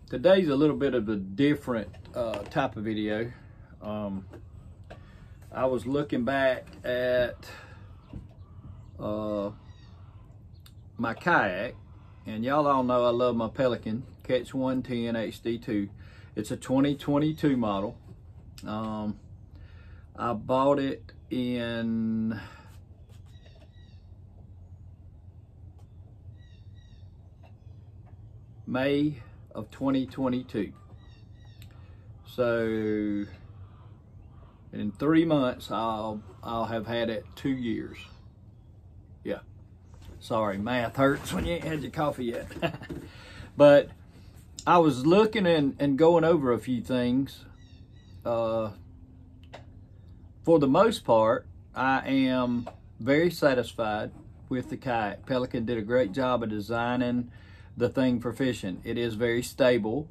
Today's a little bit of a different type of video. I was looking back at my kayak, and y'all all know I love my Pelican Catch 110 HD2. It's a 2022 model. I bought it in May of 2022. So in 3 months I'll have had it 2 years. Yeah, sorry, math hurts when you ain't had your coffee yet. But I was looking and going over a few things. For the most part, I am very satisfied with the kayak. Pelican did a great job of designing the thing for fishing. It is very stable.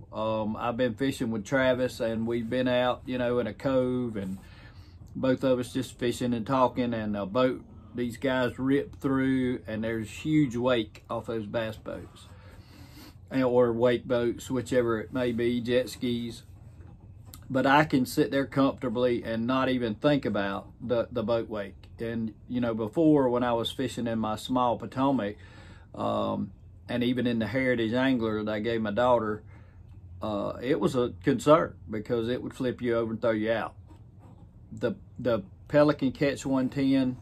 I've been fishing with Travis, and we've been out, you know, in a cove, and both of us just fishing and talking, and a boat, these guys rip through, and there's huge wake off those bass boats, or wake boats, whichever it may be, jet skis. But I can sit there comfortably and not even think about the boat wake. And, you know, before, when I was fishing in my small Potomac, and even in the Heritage Angler that I gave my daughter, it was a concern because it would flip you over and throw you out. The Pelican Catch 110,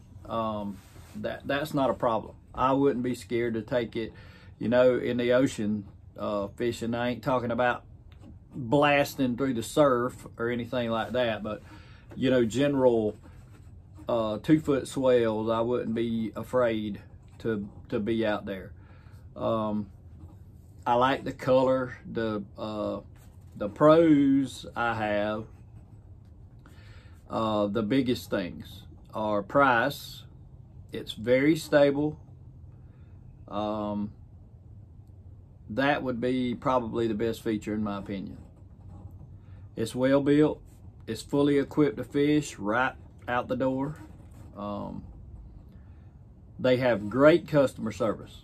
that's not a problem. I wouldn't be scared to take it, you know, in the ocean fishing. I ain't talking about blasting through the surf or anything like that, but, you know, general 2-foot swells, I wouldn't be afraid to be out there. I like the color. The pros I have, the biggest things are price. It's very stable. That would be probably the best feature in my opinion. It's well built. It's fully equipped to fish right out the door. They have great customer service.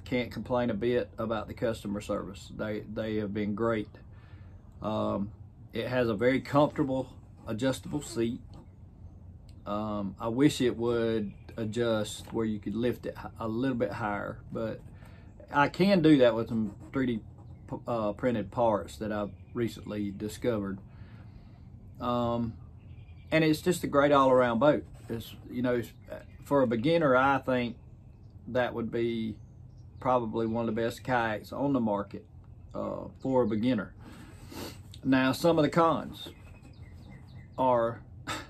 Can't complain a bit about the customer service. They have been great. It has a very comfortable adjustable seat. I wish it would adjust where you could lift it a little bit higher, but I can do that with some 3D printed parts that I've recently discovered. And it's just a great all-around boat. It's, you know, for a beginner, I think that would be probably one of the best kayaks on the market for a beginner. Now, some of the cons are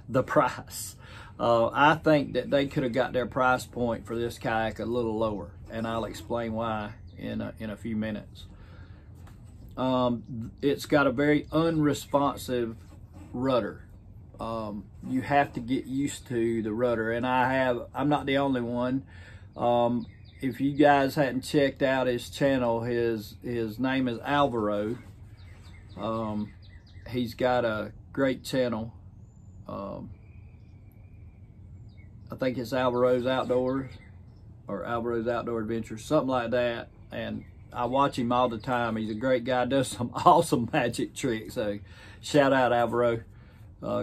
the price. I think that they could have got their price point for this kayak a little lower, and I'll explain why in a few minutes. It's got a very unresponsive rudder. You have to get used to the rudder, and I'm not the only one. If you guys hadn't checked out his channel, his name is Alvaro. He's got a great channel. I think it's Alvaro's Outdoors or Alvaro's Outdoor Adventures, something like that. And I watch him all the time. He's a great guy, does some awesome magic tricks. So shout out Alvaro.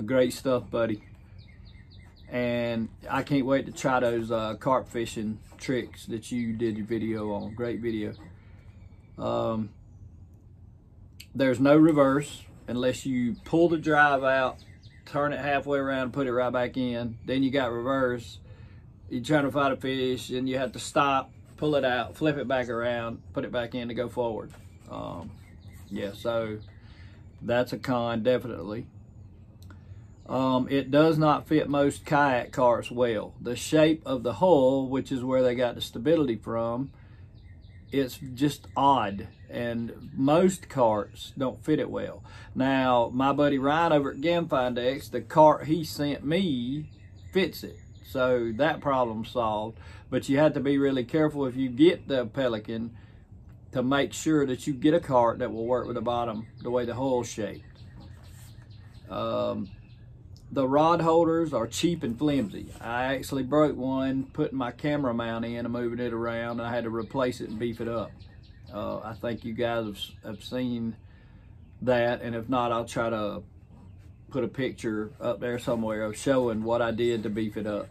Great stuff, buddy. And I can't wait to try those carp fishing tricks that you did your video on. Great video. There's no reverse unless you pull the drive out, turn it halfway around, put it right back in. Then you got reverse. You're trying to fight a fish, and you have to stop, pull it out, flip it back around, put it back in to go forward. Yeah, so that's a con, definitely. It does not fit most kayak carts well. The shape of the hull, which is where they got the stability from, it's just odd, and most carts don't fit it well. Now, my buddy Ryan over at Gamfindex, the cart he sent me fits it, so that problem's solved. But you have to be really careful if you get the Pelican to make sure that you get a cart that will work with the bottom the way the hull's shaped. The rod holders are cheap and flimsy. I actually broke one putting my camera mount in and moving it around, and I had to replace it and beef it up. I think you guys have seen that, and if not, I'll try to put a picture up there somewhere of showing what I did to beef it up.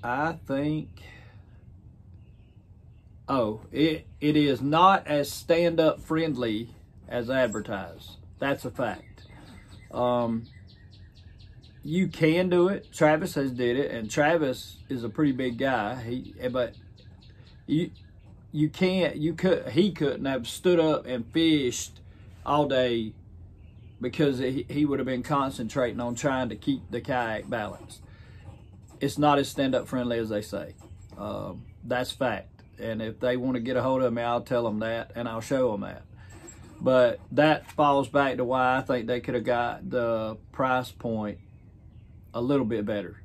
I think, it is not as stand-up friendly as advertised. That's a fact. You can do it. Travis has did it, and Travis is a pretty big guy. He couldn't have stood up and fished all day, because he would have been concentrating on trying to keep the kayak balanced. It's not as stand-up friendly as they say. That's fact. And if they want to get a hold of me, I'll tell them that, and I'll show them that. But that falls back to why I think they could have got the price point a little bit better.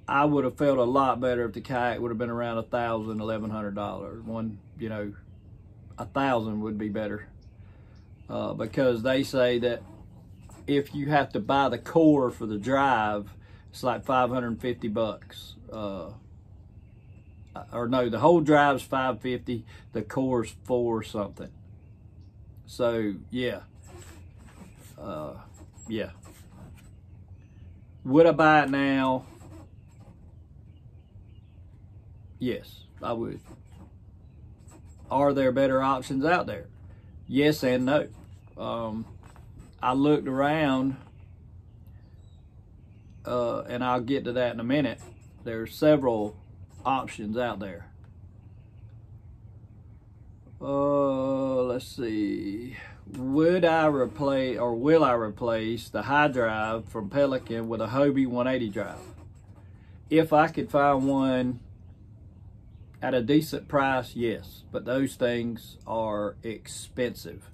I would have felt a lot better if the kayak would have been around $1,000, $1,100. One, $1,000 would be better, because they say that if you have to buy the core for the drive, it's like $550. Or no, the whole drive's $550. The core's $4 something. So yeah, yeah. Would I buy it now? Yes, I would. Are there better options out there? Yes and no. I looked around, and I'll get to that in a minute. There's several options out there. Let's see. Would I replace, or will I replace, the high drive from Pelican with a Hobie 180 drive? If I could find one at a decent price, yes. But those things are expensive.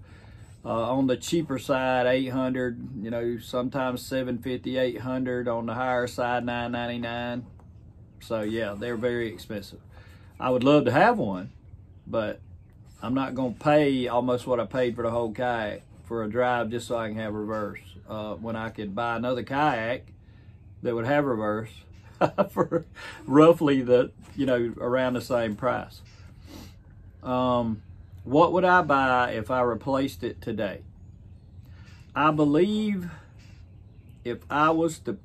On the cheaper side, $800, sometimes $750, $800. On the higher side, $999. So yeah, they're very expensive. I would love to have one, but I'm not going to pay almost what I paid for the whole kayak for a drive just so I can have reverse, when I could buy another kayak that would have reverse for roughly around the same price. What would I buy if I replaced it today? I believe if I was to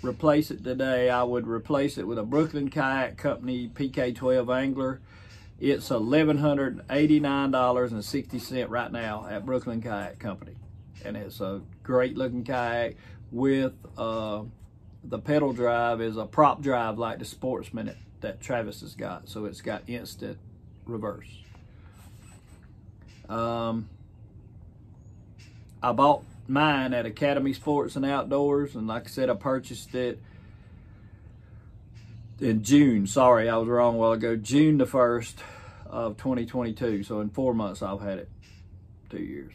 replace it today, I would replace it with a Brooklyn Kayak Company PK12 Angler. It's $1,189.60 right now at Brooklyn Kayak Company. And it's a great looking kayak with the pedal drive is a prop drive like the Sportsman that Travis has got. So it's got instant reverse. I bought mine at Academy Sports and Outdoors, and like I said, I purchased it in June. Sorry, I was wrong a while ago. June the 1st of 2022. So in 4 months, I've had it 2 years.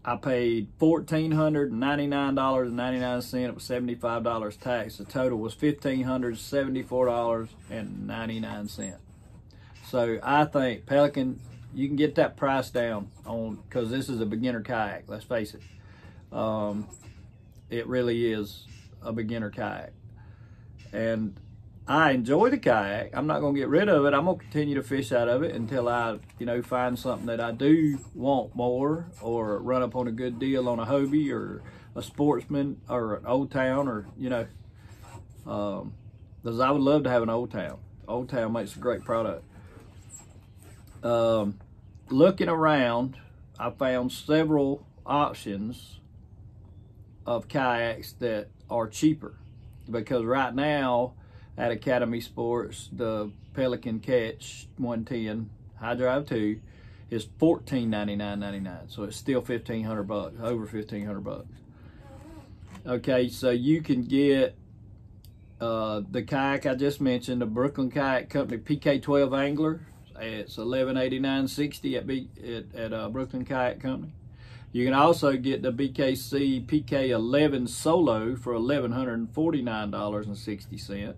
I paid $1,499.99. It was $75 tax. The total was $1,574.99. So I think Pelican, you can get that price down on, because this is a beginner kayak. Let's face it. It really is a beginner kayak. And I enjoy the kayak. I'm not going to get rid of it. I'm going to continue to fish out of it until I, find something that I do want more, or run up on a good deal on a Hobie or a Sportsman or an Old Town, or, because I would love to have an Old Town. Old Town makes a great product. Looking around, I found several options of kayaks that are cheaper, because right now at Academy Sports, the Pelican Catch 110 High Drive 2 is $1499.99. So it's still $1,500, over $1,500. Okay, so you can get the kayak I just mentioned, the Brooklyn Kayak Company PK12 Angler. It's $1,189.60 at Brooklyn Kayak Company. You can also get the BKC PK11 Solo for $1,149.60.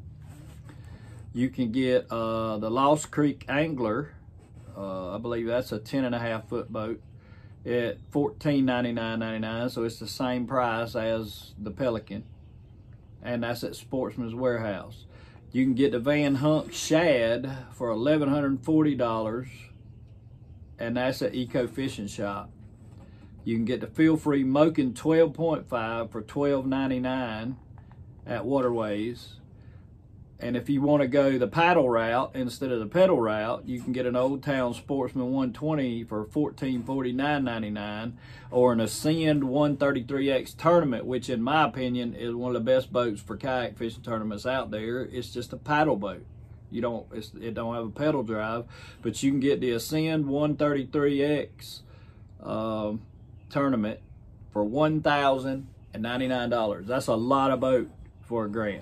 You can get the Lost Creek Angler. I believe that's a 10.5 foot boat at $1499.99. So it's the same price as the Pelican, and that's at Sportsman's Warehouse. You can get the Van Hunk Shad for $1,140, and that's at Eco Fishing Shop. You can get the Feel Free Moken 12.5 for $12.99 at Waterways. And if you want to go the paddle route instead of the pedal route, you can get an Old Town Sportsman 120 for $1449.99, or an Ascend 133X Tournament, which in my opinion is one of the best boats for kayak fishing tournaments out there. It's just a paddle boat. It don't have a pedal drive, but you can get the Ascend 133X tournament for $1,099. That's a lot of boat for $1,000.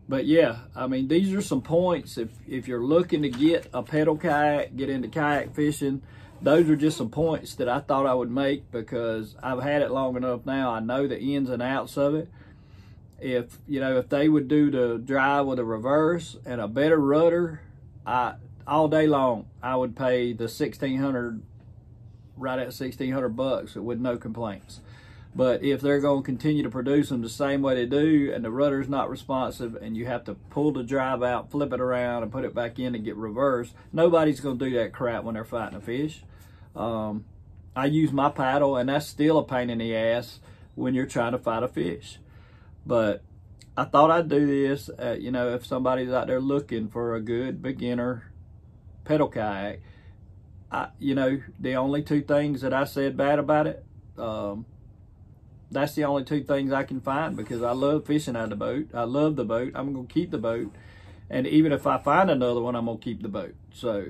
But yeah, I mean, these are some points. If you're looking to get a pedal kayak, get into kayak fishing, those are just some points that I thought I would make, because I've had it long enough now. I know the ins and outs of it. If they would do the drive with a reverse and a better rudder, all day long I would pay the $1,600, right at $1,600 with no complaints. But if they're going to continue to produce them the same way they do, and the rudder's not responsive, and you have to pull the drive out, flip it around, and put it back in to get reversed, nobody's going to do that crap when they're fighting a fish. I use my paddle, and that's still a pain in the ass when you're trying to fight a fish. But I thought I'd do this, if somebody's out there looking for a good beginner pedal kayak. The only two things that I said bad about it, that's the only two things I can find, because I love fishing out of the boat. I love the boat. I'm going to keep the boat. And even if I find another one, I'm going to keep the boat. So,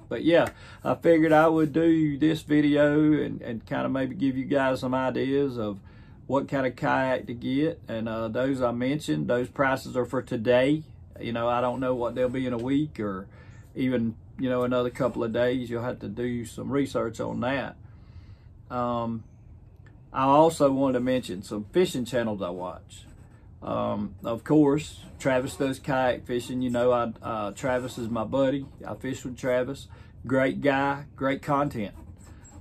but yeah, I figured I would do this video and kind of maybe give you guys some ideas of what kind of kayak to get. And those I mentioned, those prices are for today. I don't know what they'll be in a week, or even, another couple of days. You'll have to do some research on that. I also wanted to mention some fishing channels I watch. Of course, Travis does kayak fishing. Travis is my buddy. I fish with Travis. Great guy, great content.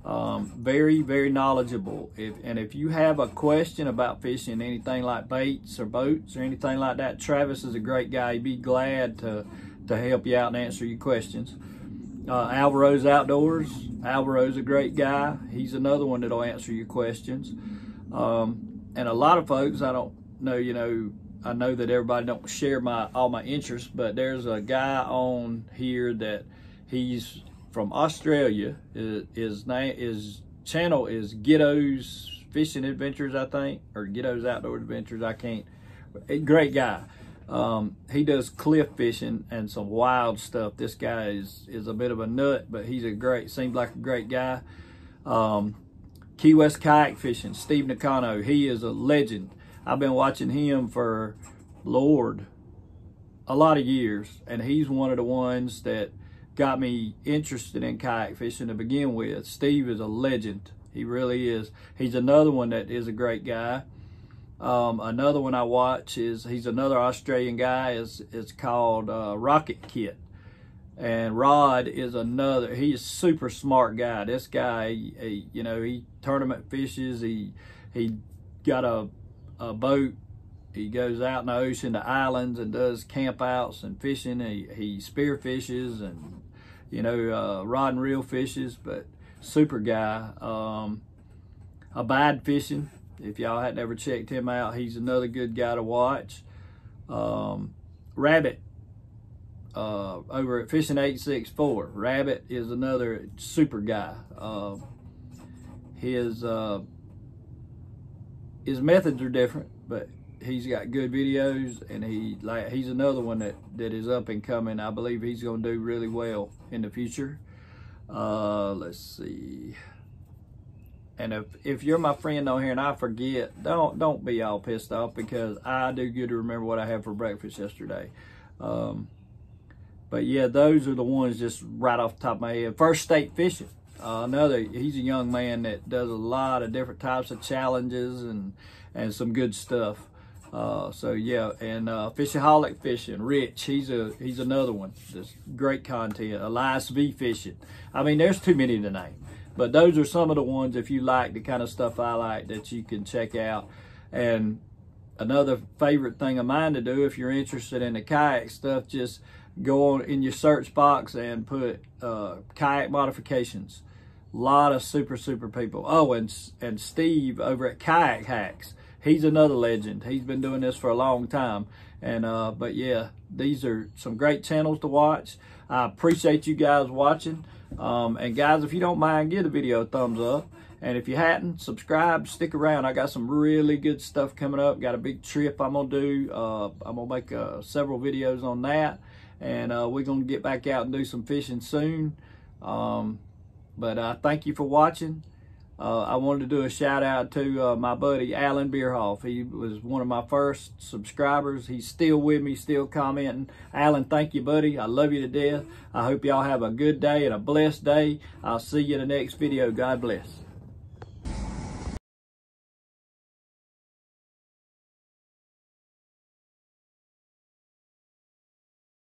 Very, very knowledgeable. If you have a question about fishing, anything like baits or boats or anything like that, Travis is a great guy. He'd be glad to help you out and answer your questions. Alvaro's Outdoors. Alvaro's a great guy. He's another one that'll answer your questions. And a lot of folks, I don't know, I know that everybody don't share all my interests, but there's a guy on here that he's from Australia. His channel is Giddo's Fishing Adventures, I think, or Giddo's Outdoor Adventures. Great guy. He does cliff fishing and some wild stuff. This guy is a bit of a nut, but seems like a great guy. Key West Kayak Fishing, Steve Nakano, he is a legend. I've been watching him for, Lord, a lot of years, and he's one of the ones that got me interested in kayak fishing to begin with. Steve is a legend. He really is. He's another one that is a great guy. Another one I watch he's another Australian guy. It's called Rocket Kit, and Rod is another. He's a super smart guy. This guy, he tournament fishes. He got a boat. He goes out in the ocean to islands and does campouts and fishing. He spear fishes and rod and reel fishes, but super guy. Abide Fishing. If y'all hadn't ever checked him out, he's another good guy to watch. Rabbit, over at Fishing 864. Rabbit is another super guy. His methods are different, but he's got good videos, and he's another one that is up and coming. I believe he's going to do really well in the future. Let's see. And if you're my friend on here and I forget, don't be all pissed off, because I do good to remember what I had for breakfast yesterday. But yeah, those are the ones just right off the top of my head. First State Fishing. He's a young man that does a lot of different types of challenges and some good stuff. So yeah, and Fishaholic Fishing, Rich, he's another one. Just great content. Elias V Fishing. I mean, there's too many to name. But those are some of the ones, if you like the kind of stuff I like, that you can check out. And another favorite thing of mine to do, if you're interested in the kayak stuff, just go on in your search box and put kayak modifications. A lot of super people. Oh, and Steve over at Kayak Hacks, he's another legend. He's been doing this for a long time. And but yeah, these are some great channels to watch. I appreciate you guys watching. And guys, if you don't mind, give the video a thumbs up. And if you hadn't, subscribe, stick around. I got some really good stuff coming up. Got a big trip I'm gonna do. I'm gonna make several videos on that. And we're gonna get back out and do some fishing soon. But thank you for watching. I wanted to do a shout out to my buddy Alan Bierhoff. He was one of my first subscribers. He's still with me, still commenting. Alan, thank you, buddy. I love you to death. I hope y'all have a good day and a blessed day. I'll see you in the next video. God bless.